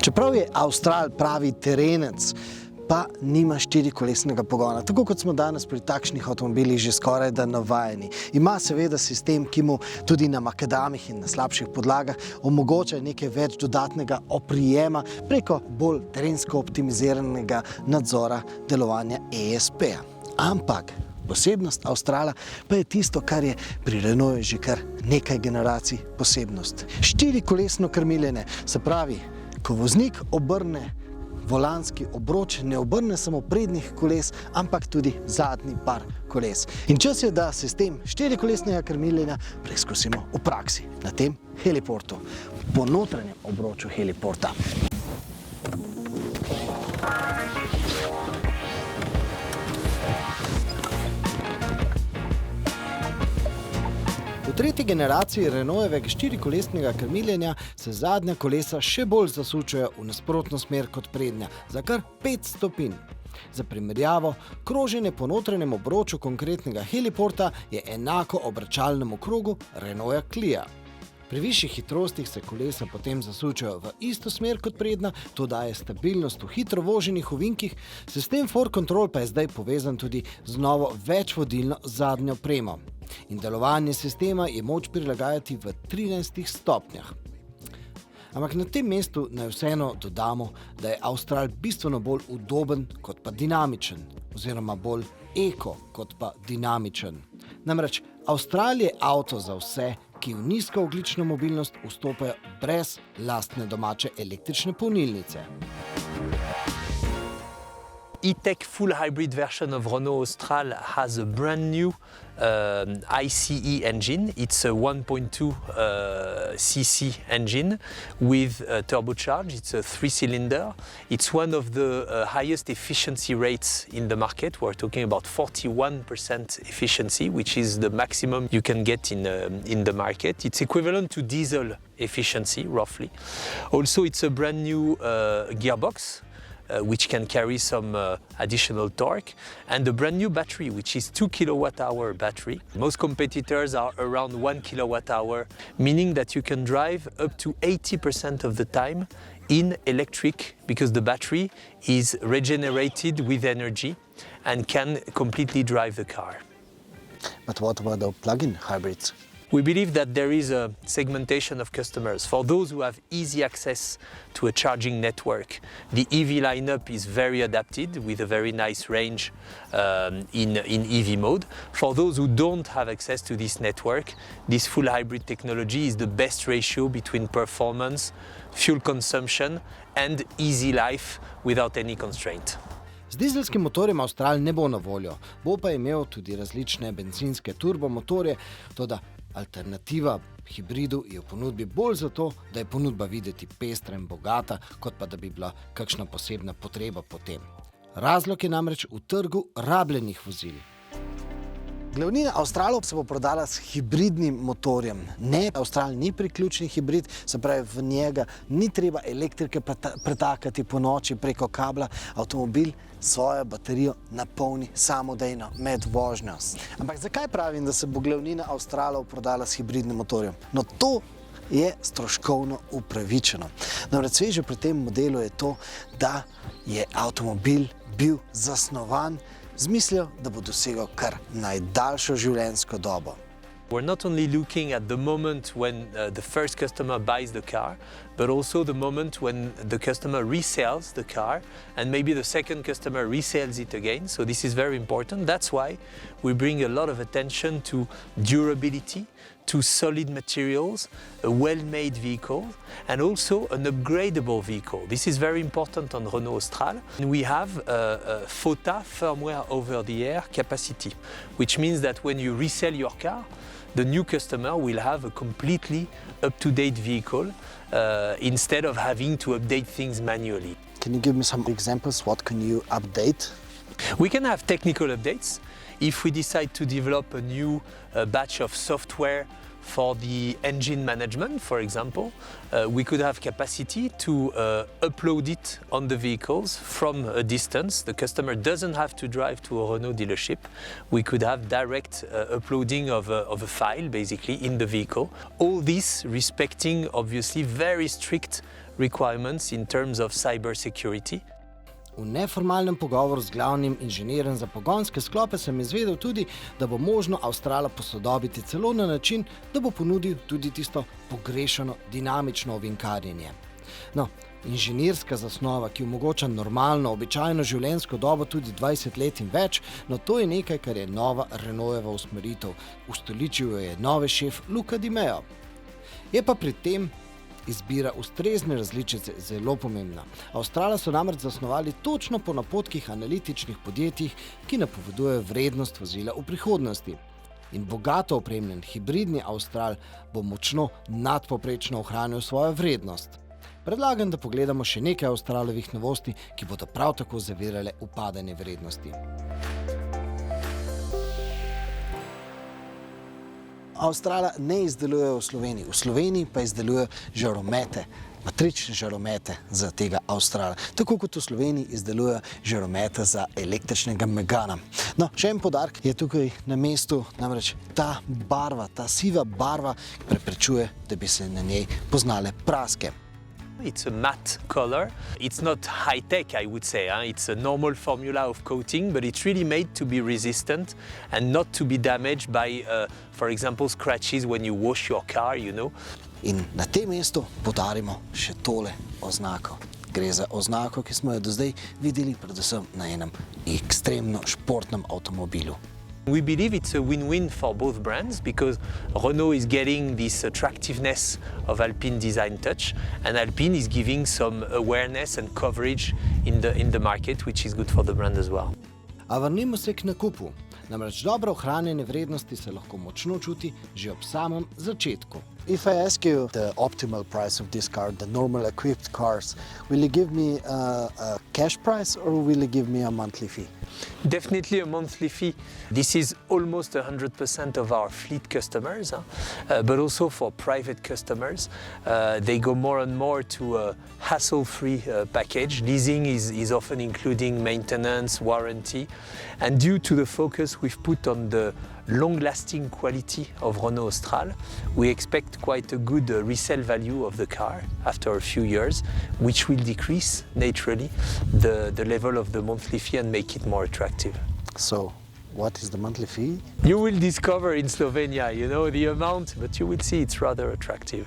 Čeprav je Austral pravi terenec, pa nima štirikolesnega pogona, tako kot smo danes pri takšnih avtomobilih že skoraj da navajeni. Ima seveda sistem, ki mu tudi na makadamih in na slabših podlagah omogoča nekaj več dodatnega oprijema preko bolj terensko optimiziranega nadzora delovanja ESP-ja. Ampak posebnost Australa pa je tisto, kar je pri Renaultu že kar nekaj generacij posebnost. Štirikolesno krmiljenje, se pravi, ko voznik obrne volanski obroč, ne obrne samo prednjih koles, ampak tudi zadnji par koles. In čas je, da sistem štirikolesnega krmiljenja preizkusimo v praksi na tem heliportu, po notranjem obroču heliporta. V tretji generaciji Renaultovega štirikolesnega krmiljenja se zadnja kolesa še bolj zasučajo v nasprotno smer kot prednja, za kar 5 stopinj. Za primerjavo, kroženje po notranjem obroču konkretnega heliporta je enako obračalnemu krogu Renaulta Clio. Pri višjih hitrostih se kolesa potem zasučajo v isto smer kot prednja, to daje stabilnost v hitro voženih ovinkih, sistem 4Control pa je zdaj povezan tudi z novo večvodilno zadnjo opremo. In delovanje sistema je moč prilagajati v 13 stopnjah. Ampak na tem mestu naj vseeno dodamo, da je Austral bistveno bolj udoben kot pa dinamičen, oziroma bolj eko kot pa dinamičen. Namreč Austral je avto za vse, ki v nizkoogljično mobilnost vstopajo brez lastne domače električne polnilnice. E-Tech full hybrid version of Renault Austral has a brand new ICE engine. It's a 1.2 cc engine with a turbocharge. It's a 3-cylinder. It's one of the highest efficiency rates in the market. We're talking about 41% efficiency, which is the maximum you can get in the market. It's equivalent to diesel efficiency, roughly. Also, it's a brand new gearbox, which can carry some additional torque, and a brand new battery, which is 2 kWh battery. Most competitors are around 1 kWh, meaning that you can drive up to 80% of the time in electric, because the battery is regenerated with energy and can completely drive the car. But what about the plug-in hybrids? We believe that there is a segmentation of customers. For those who have easy access to a charging network, the EV lineup is very adapted with a very nice range in EV mode. For those who don't have access to this network, this full hybrid technology is the best ratio between performance, fuel consumption and easy life without any constraint. Z dizelskim motorjem Austral ne bo na voljo, bo pa imel tudi različne bencinske turbomotorje, toda alternativa hibridu je v ponudbi bolj zato, da je ponudba videti pestra in bogata, kot pa da bi bila kakšna posebna potreba po tem. Razlog je namreč v trgu rabljenih vozil. Glavnina Australov se bo prodala s hibridnim motorjem. Ne, Austral ni priključni hibrid, se pravi, v njega ni treba elektrike pretakati po noči preko kabla. Avtomobil svojo baterijo napolni samodejno med vožnjo. Ampak zakaj pravim, da se bo glavnina Australov prodala s hibridnim motorjem? No, to je stroškovno upravičeno. Namreč sveže pri tem modelu je to, da je avtomobil bil zasnovan z mislijo, da bo dosegel kar najdaljšo življenjsko dobo. We're not only looking at the moment when the first customer buys the car, but also the moment when the customer resells the car, and maybe the second customer resells it again. So this is very important. That's why we bring a lot of attention to durability, to solid materials, a well-made vehicle, and also an upgradable vehicle. This is very important on Renault Austral. And we have a FOTA, firmware over-the-air capacity, which means that when you resell your car, the new customer will have a completely up-to-date vehicle instead of having to update things manually. Can you give me some examples? What can you update? We can have technical updates. If we decide to develop a new batch of software for the engine management, for example, we could have capacity to upload it on the vehicles from a distance. The customer doesn't have to drive to a Renault dealership. We could have direct uploading of a file, basically, in the vehicle. All this respecting, obviously, very strict requirements in terms of cyber security. V neformalnem pogovoru z glavnim inženirjem za pogonske sklope sem izvedel tudi, da bo možno Australa posodobiti celo na način, da bo ponudil tudi tisto pogrešano dinamično ovinkarjenje. No, inženirska zasnova, ki omogoča normalno, običajno življenjsko dobo tudi 20 let in več, no to je nekaj, kar je nova Renaultova usmeritev. Ustoličil jo je novi šef Luca Di Meo. Je pa pri tem izbira ustrezne različice zelo pomembna. Avstrala so namreč zasnovali točno po napotkih analitičnih podjetij, ki napovedujejo vrednost vozila v prihodnosti. In bogato opremljen hibridni Austral bo močno nadpoprečno ohranil svojo vrednost. Predlagam, da pogledamo še nekaj Australovih novosti, ki bodo prav tako zavirale upadanje vrednosti. Australa ne izdeluje v Sloveniji. V Sloveniji pa izdeluje žaromete, matrične žaromete za tega Australa. Tako kot v Sloveniji izdeluje žaromete za električnega Megana. No, še en poudarek je tukaj na mestu, namreč ta barva, ta siva barva preprečuje, da bi se na njej poznale praske. It's a matte color. It's not high-tech, I would say. It's a normal formula of coating, but it's really made to be resistant and not to be damaged by, for example, scratches when you wash your car, you know. In na tem mestu poudarimo še tole oznako. Gre za oznako, ki smo jo do zdaj videli predvsem na enem ekstremno športnem avtomobilu. We believe it's a win-win for both brands because Renault is getting this attractiveness of Alpine design touch and Alpine is giving some awareness and coverage in the market, which is good for the brand as well. A vrnimo se k nakupu. Namreč dobro ohranjene vrednosti se lahko močno čuti že ob samem začetku. If I ask you the optimal price of this car, the normal equipped cars, will you give me a cash price or will you give me a monthly fee? Definitely a monthly fee. This is almost 100% of our fleet customers, but also for private customers. They go more and more to a hassle-free package. Leasing is often including maintenance, warranty, and due to the focus we've put on the long-lasting quality of Renault Austral, we expect quite a good resale value of the car after a few years, which will decrease naturally the level of the monthly fee and make it more attractive. So, what is the monthly fee? You will discover in Slovenia, you know, the amount, but you will see it's rather attractive.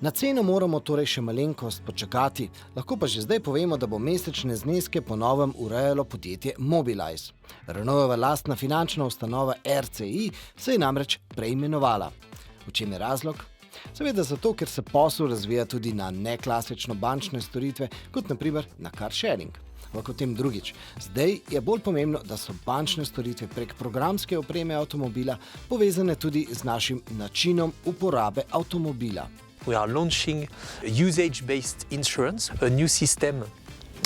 Na ceno moramo torej še malenkost počakati, lahko pa že zdaj povemo, da bo mesečne zneske po novem urejalo podjetje Mobilize. Renaultova lastna finančna ustanova RCI se je namreč preimenovala. V čem je razlog? Seveda zato, ker se posel razvija tudi na neklasično bančne storitve, kot na primer na car sharing. Ampak o tem drugič. Zdaj je bolj pomembno, da so bančne storitve prek programske opreme avtomobila povezane tudi z našim načinom uporabe avtomobila. We are launching usage-based insurance, a new system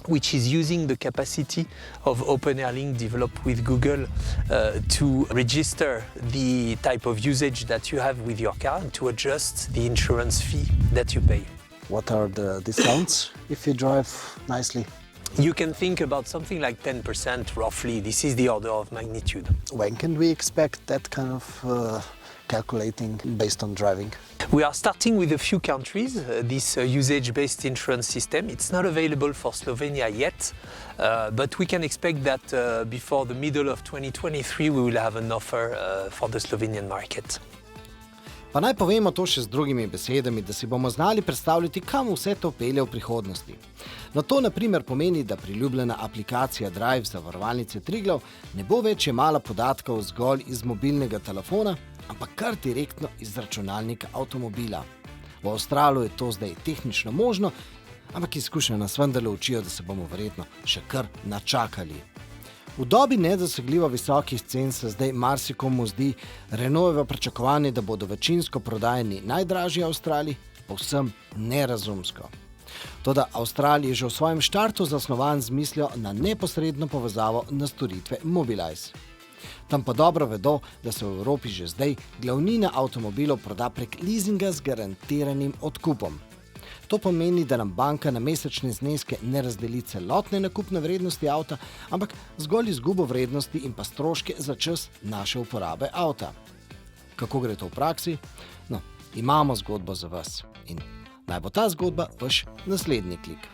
which is using the capacity of OpenAirLink developed with Google to register the type of usage that you have with your car and to adjust the insurance fee that you pay. What are the discounts if you drive nicely? You can think about something like 10% roughly. This is the order of magnitude. When can we expect that kind of calculating based on driving? We are starting with a few countries, this usage-based insurance system. It's not available for Slovenia yet, but we can expect that before the middle of 2023 we will have an offer for the Slovenian market. Pa naj povemo to še z drugimi besedami, da si bomo znali predstavljati, kam vse to pelje v prihodnosti. No to na primer pomeni, da priljubljena aplikacija Drive zavarovalnice Triglav ne bo več jemala podatkov zgolj iz mobilnega telefona, ampak kar direktno iz računalnika avtomobila. V Australu je to zdaj tehnično možno, ampak izkušnje nas vendarle učijo, da se bomo verjetno še kar načakali. V dobi nedosegljivo visokih cen se zdaj marsikomu zdi Renaultovo pričakovanje, da bodo večinsko prodajeni najdražji Australi, povsem nerazumsko. Toda Austral je že v svojem štartu zasnovan z mislijo na neposredno povezavo na storitve Mobilize. Tam pa dobro vedo, da se v Evropi že zdaj glavnina avtomobilov proda prek leasinga z garantiranim odkupom. To pomeni, da nam banka na mesečne zneske ne razdeli celotne nakupne vrednosti avta, ampak zgolj izgubo vrednosti in pa stroške za čas naše uporabe avta. Kako gre to v praksi? No, imamo zgodbo za vas in naj bo ta zgodba vaš naslednji klik.